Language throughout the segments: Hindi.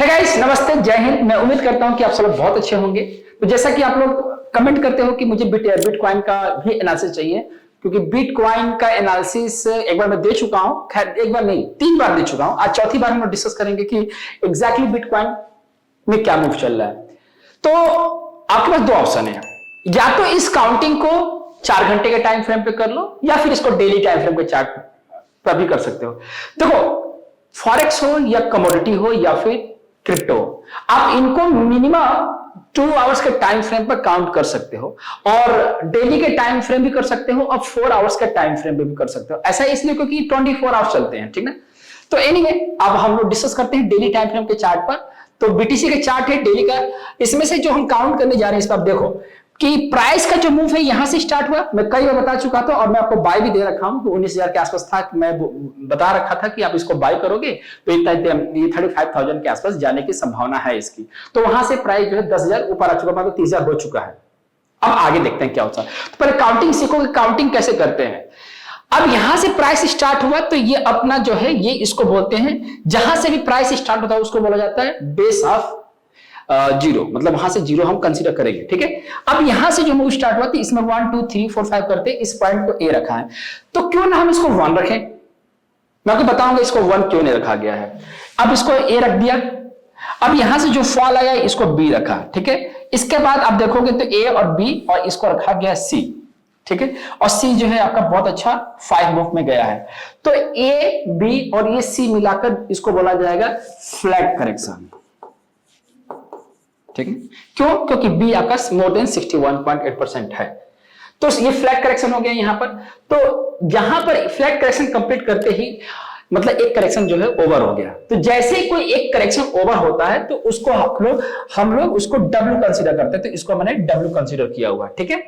हे गाइस, नमस्ते, जय हिंद। मैं उम्मीद करता हूं कि आप सब लोग बहुत अच्छे होंगे। तो जैसा कि आप लोग कमेंट करते हो कि मुझे बिटकॉइन का भी एनालिसिस चाहिए, क्योंकि बिटकॉइन का एनालिसिस एक बार मैं दे चुका हूं। खैर, एक बार नहीं, 3 बार दे चुका हूं। आज चौथी बार हम लोग डिस्कस करेंगे कि एग्जैक्टली बिटकॉइन में क्या मूव चल रहा है। तो आपके पास 2 ऑप्शन है, या तो इस काउंटिंग को 4 घंटे के टाइम फ्रेम पे कर लो, या फिर इसको डेली टाइम फ्रेम के चार्ट पर भी कर सकते हो। देखो, फॉरेक्स हो या कमोडिटी हो या फिर क्रिप्टो, आप इनको मिनिमम 2 आवर्स के टाइम फ्रेम पर काउंट कर सकते हो, और डेली के टाइम फ्रेम भी कर सकते हो, और 4 आवर्स के टाइम फ्रेम भी कर सकते हो। ऐसा इसलिए क्योंकि 24 आवर्स चलते हैं, ठीक ना। तो एनीवे, अब हम लोग डिस्कस करते हैं डेली टाइम फ्रेम के चार्ट पर। तो बीटीसी के चार्ट है डेली का, इसमें से जो हम काउंट करने जा रहे हैं, इस पर आप देखो कि प्राइस का जो मूव है यहां से स्टार्ट हुआ। मैं कई बार बता चुका था, और मैं आपको बाय भी दे रखा हूं। तो 19,000 के आसपास था, मैं बता रखा था कि आप इसको बाय करोगे तो ये 35,000 के आसपास जाने की संभावना है इसकी। तो वहां से प्राइस जो है 10,000 ऊपर आ चुका, मतलब 30,000 हो चुका है। अब आगे देखते हैं क्या होता है। तो पहले काउंटिंग सीखो कि काउंटिंग कैसे करते हैं। अब यहां से प्राइस स्टार्ट हुआ, तो ये अपना जो है ये इसको बोलते हैं, जहां से भी प्राइस स्टार्ट होता है उसको बोला जाता है बेस ऑफ जीरो, मतलब वहां से जीरो हम कंसीडर करेंगे, ठीक है। अब यहां से जो मूव स्टार्ट हुआ, तो इसमें 1 2 3 4 5 करते, इस पॉइंट को ए रखा है, तो क्यों ना हम इसको 1 रखें। मैं आपको बताऊंगा इसको 1 क्यों नहीं रखा गया है। अब इसको ए रख दिया। अब यहां से जो फॉल आया इसको बी रखा, ठीक है। इसके बाद आप देखोगे तो ए और बी, और इसको रखा गया सी, ठीक है। और सी जो है आपका बहुत अच्छा 5 मूव में गया है। तो ए बी और ये सी मिलाकर इसको बोला जाएगा फ्लैट करेक्शन, ठीक है। क्यों? क्योंकि बी आपका मोर देन 61.8% है। तो ये फ्लैट करेक्शन हो गया यहां पर। तो यहां पर फ्लैट करेक्शन कंप्लीट करते ही मतलब एक करेक्शन जो है ओवर हो गया। तो जैसे ही कोई एक करेक्शन ओवर होता है तो उसको हम लोग उसको डब्ल्यू कंसीडर करते हैं। तो इसको मैंने डब्ल्यू कंसीडर किया हुआ, ठीक है।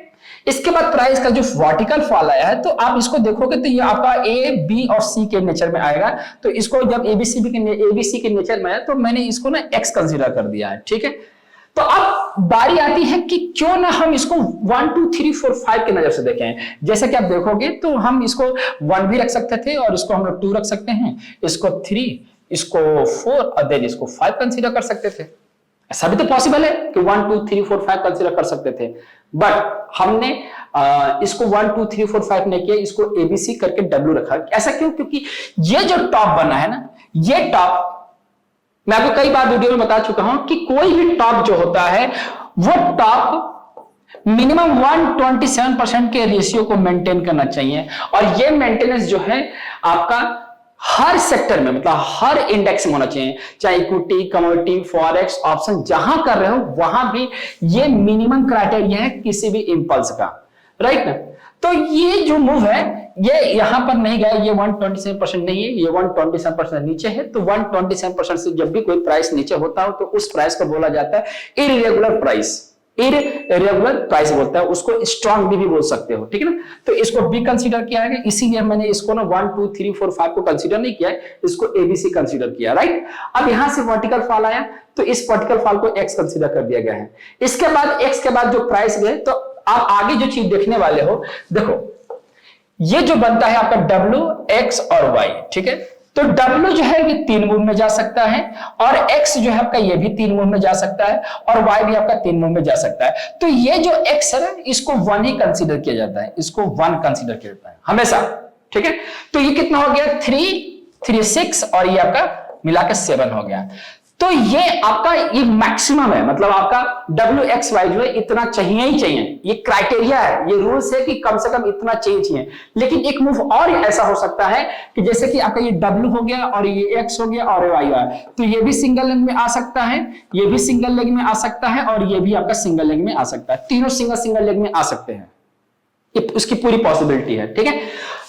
इसके बाद प्राइस का जो वर्टिकल फॉल आया है, तो आप इसको देखोगे तो ये आपका ए बी और सी के नेचर में आएगा। तो इसको जब एबीसी के नेचर में आया, तो मैंने इसको ना एक्स कंसीडर कर दिया है, ठीक है। तो अब बारी आती है कि क्यों ना हम इसको 1 2 3 4 5 के नजर से देखें। जैसे कि आप देखोगे तो हम इसको 1 भी रख सकते थे, और इसको हम लोग 2 रख सकते हैं, इसको 3, इसको 4 और देन इसको 5 कंसीडर कर सकते थे। ऐसा भी तो पॉसिबल है कि 1 2 3 4 5 कंसीडर कर सकते थे, बट हमने इसको 1 2 3 4 5 नहीं किया, इसको एबीसी करके डब्ल्यू रखा। ऐसा क्यों? क्योंकि ये जो टॉप बना है ना, ये टॉप मैं आपको कई बार वीडियो में बता चुका हूं कि कोई भी टॉप जो होता है वो टॉप मिनिमम 127% के रेशियो को मेंटेन करना चाहिए। और ये मेंटेनेंस जो है आपका हर सेक्टर में, मतलब हर इंडेक्स में होना चाहिए, चाहे इक्विटी, कमोडिटी, फॉरेक्स, ऑप्शन, जहां कर रहे हो वहां भी ये मिनिमम क्राइटेरिया है किसी भी इंपल्स का, राइट ना। तो ये जो मूव है ये यहां पर नहीं गया, ये 127% नहीं है, ये 127% नीचे है। तो 127% से जब भी कोई प्राइस नीचे होता हो तो उस प्राइस को बोला जाता है इरेगुलर प्राइस। इरेगुलर प्राइस बोलता है उसको, स्ट्रॉन्ग भी बोल सकते हो, ठीक है ना। तो इसको बी कंसीडर किया है, इसीलिए मैंने इसको ना 1 2 3 4 5 को कंसीडर नहीं किया है, इसको एबीसी कंसीडर किया, राइट। अब यहां से वर्टिकल फॉल आया, तो इस वर्टिकल फॉल को एक्स कंसीडर कर दिया गया है। इसके बाद एक्स के बाद जो प्राइस गए, तो आप आगे जो चीज देखने वाले हो, देखो ये जो बनता है आपका डब्ल्यू, एक्स और वाई, ठीक है। तो डब्ल्यू जो है ये 3 मूव में जा सकता है, और एक्स जो है आपका ये भी 3 मूव में जा सकता है, और वाई भी आपका 3 मूव में जा सकता है। तो ये जो एक्स है इसको 1 ही कंसीडर किया जाता है, इसको 1 कंसीडर किया जाता है हमेशा, ठीक है। तो ये कितना हो गया? 3 6, और ये आपका मिलाकर 7 हो गया। तो ये आपका ये मैक्सिमम है, मतलब आपका डब्ल्यू एक्स वाई जो है इतना चाहिए ही चाहिए, ये क्राइटेरिया है, ये रूल्स है कि कम से कम इतना चाहिए। लेकिन एक मूव और ऐसा हो सकता है कि जैसे कि आपका ये डब्ल्यू हो गया, और ये एक्स हो गया, और वाई है, तो ये भी सिंगल लेग में आ सकता है, ये भी सिंगल लेग में आ सकता है, और ये भी आपका सिंगल लेग में आ सकता है। तीनों सिंगल लेग में आ सकते हैं, उसकी पूरी पॉसिबिलिटी है, ठीक है।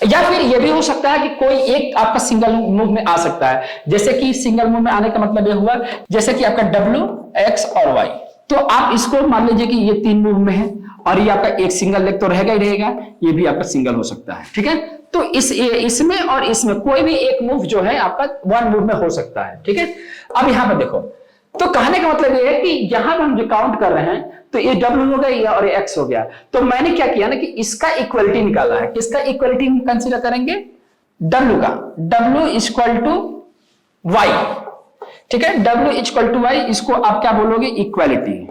या फिर यह भी हो सकता है कि कोई एक आपका सिंगल मूव में आ सकता है। जैसे कि सिंगल मूव में आने का मतलब यह हुआ, जैसे कि आपका डब्ल्यू, एक्स और वाई, तो आप इसको मान लीजिए कि ये 3 मूव में है, और ये आपका एक सिंगल लेग तो रहेगा ही रहेगा, ये भी आपका सिंगल हो सकता है, ठीक है। तो इसमें और इसमें कोई भी एक मूव जो है आपका 1 मूव में हो सकता है, ठीक है। अब यहां पर देखो, तो कहने का मतलब ये है कि यहां पर हम जो काउंट कर रहे हैं, तो ये डब्ल्यू हो गया और ये एक्स हो गया। तो मैंने क्या किया ना कि इसका इक्वलिटी निकाला है। किसका इक्वलिटी हम कंसीडर करेंगे? डब्ल्यू का। W equal to Y. ठीक है, W इक्वल टू वाई, इसको आप क्या बोलोगे, इक्वालिटी।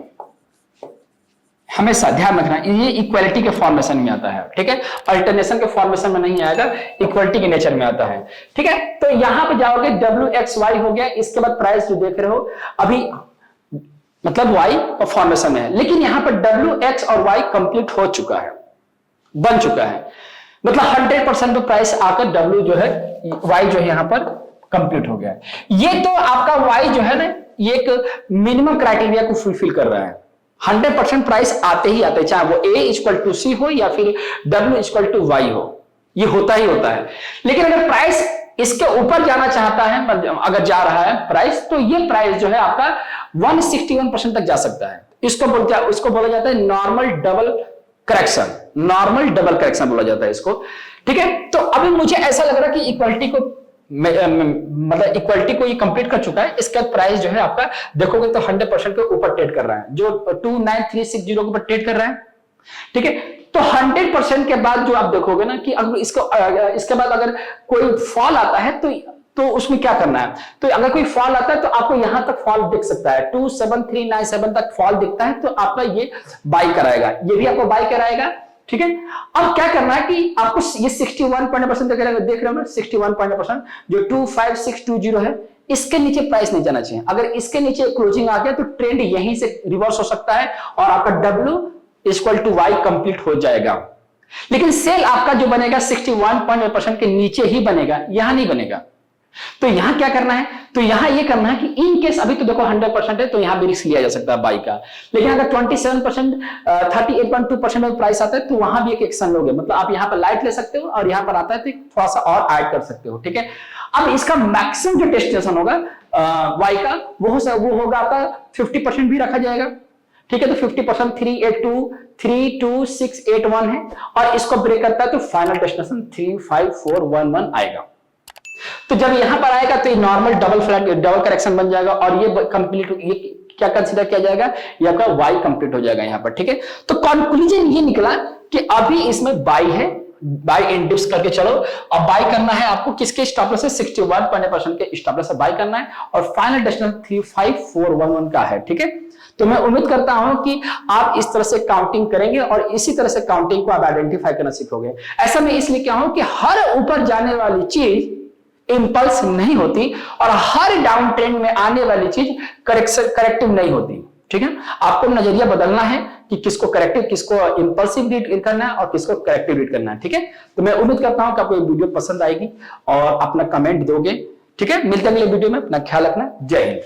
हमेशा ध्यान रखना ये इक्वालिटी के फॉर्मेशन में आता है, ठीक है, अल्टरनेशन के फॉर्मेशन में नहीं आएगा, इक्वालिटी के नेचर में आता है, ठीक है। तो यहां पे जाओगे WXY हो गया, इसके बाद प्राइस जो देख रहे हो अभी मतलब Y का फॉर्मेशन में है, लेकिन यहां पर WX और Y कंप्लीट हो चुका है, बन चुका है, मतलब 100% तो प्राइस आकर W जो है Y जो है यहां पर कंप्लीट हो गया है। ये तो आपका Y जो है ना, ये एक मिनिमम क्राइटेरिया को फुलफिल कर रहा है, 100% प्राइस आते ही आते, चाहे वो A इक्वल टू C हो या फिर W इक्वल टू Y हो, ये होता ही होता है। लेकिन अगर प्राइस इसके ऊपर जाना चाहता है, अगर जा रहा है प्राइस, तो ये प्राइस जो है आपका 161% तक जा सकता है। इसको बोला जाता है normal double correction, normal double correction बोला जाता है इसको, ठीक है। तो अभी मुझे ऐसा लग रहा है कि इक्वालिटी को मतलब इक्वालिटी को ये कंप्लीट कर चुका है। इसका प्राइस जो है आपका देखोगे तो 100% के ऊपर ट्रेड कर रहा है, जो 29360 के ऊपर ट्रेड कर रहा है, ठीक है। तो 100% के बाद जो आप देखोगे ना कि अगर इसके बाद अगर कोई फॉल आता है तो उसमें क्या करना है, तो अगर कोई फॉल आता है तो आपको यहां तक फॉल दिख सकता है, 27397 तक फॉल दिखता है, तो आपका ये बाई कराएगा, ये भी आपको बाई कराएगा, ठीक है। अब क्या करना है कि आपको ये 61% देख रहे हो ना, 61% जो 25620 है, इसके नीचे प्राइस नहीं जाना चाहिए। अगर इसके नीचे क्लोजिंग आ गया तो ट्रेंड यहीं से रिवर्स हो सकता है और आपका W equal to Y complete हो जाएगा। लेकिन सेल आपका जो बनेगा 61% के नीचे ही बनेगा, यहां नहीं बनेगा। तो यहां क्या करना है, तो यहां ये करना है कि इन केस अभी तो देखो 100% है, तो यहां भी रिस्क लिया जा सकता है बाई का। लेकिन अगर 27% 38.2% में प्राइस आता है तो वहां भी एक एक्शन लोगे, मतलब आप यहां पर लाइट ले सकते हो और यहां पर आता है तो थोड़ा सा और ऐड कर सकते हो, ठीक है। अब इसका मैक्सिमम जो डेस्टिनेशन होगा वाई का वो होगा आपका 50% भी रखा जाएगा, ठीक है। तो 50% 32681 है और इसको ब्रेक करता है तो फाइनल डेस्टिनेशन 35411 आएगा। तो जब यहां पर आएगा तो ये नॉर्मल डबल करेक्शन बन जाएगा और ये कंप्लीट, ये क्या कंसीडर किया जाएगा, ये आपका वाई कंप्लीट हो जाएगा यहां पर, ठीक है। तो कंक्लूजन ये निकला कि अभी इसमें बाई है, बाई इन डिप्स करके चलो। अब बाई करना है आपको किसके स्टॉप लॉस से, 61% के स्टॉप लॉस से बाई करना है और फाइनल डेस्टिनेशन 35411 का है, ठीक है। तो मैं उम्मीद करता हूं कि आप इस तरह से काउंटिंग करेंगे और इसी तरह से काउंटिंग को आप आइडेंटिफाई करना सीखोगे। ऐसा मैं इसलिए क्या हूं कि हर ऊपर जाने वाली चीज इंपल्स नहीं होती और हर डाउन ट्रेंड में आने वाली चीज करेक्टिव नहीं होती, ठीक है। आपको नजरिया बदलना है कि किसको करेक्टिव, किसको इंपल्सिव रीड करना है और किसको करेक्टिव रीड करना है, ठीक है। तो मैं उम्मीद करता हूं कि आपको ये वीडियो पसंद आएगी और अपना कमेंट दोगे, ठीक है। मिलते हैं अगले वीडियो में, अपना ख्याल रखना, जय हिंद।